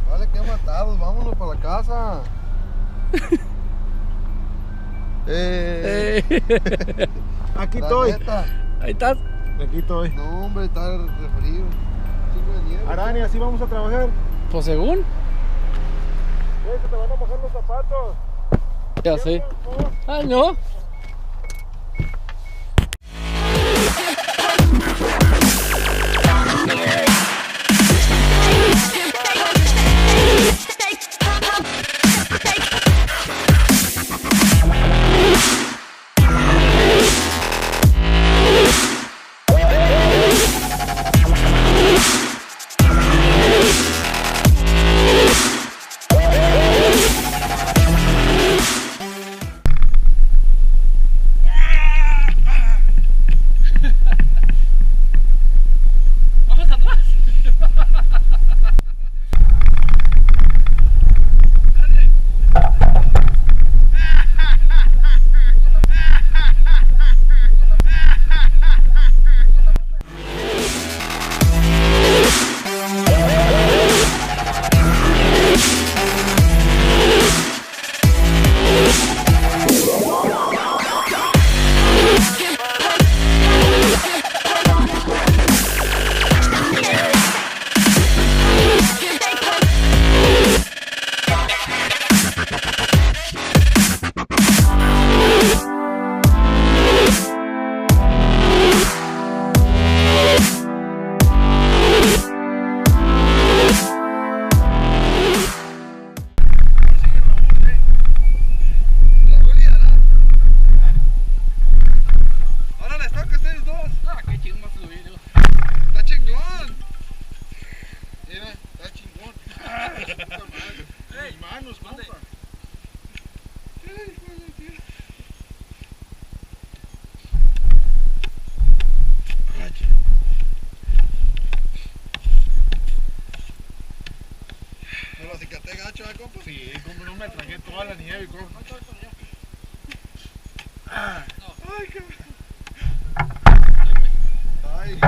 Vale, que matados, vámonos para la casa. Aquí estoy. Neta. Ahí estás. Aquí estoy. No, hombre, está de frío. Chingo de nieve. Arani, así vamos a trabajar. Pues según. Se te van a mojar los zapatos. Ya sé. Ah, no. Vamos atrás. Ahora les toca a ustedes dos. Ah, qué chingón más lo vi, ¿no? Está chingón. Mira, está chingón. Puta madre. Ey, Manos, ¿dónde? compa. Ay, hijo de tía. Ay, chido. ¿Me lo acicaté gacho, compa? Sí, como no me tragué toda la nieve, compa. Ay, qué... No. Ay.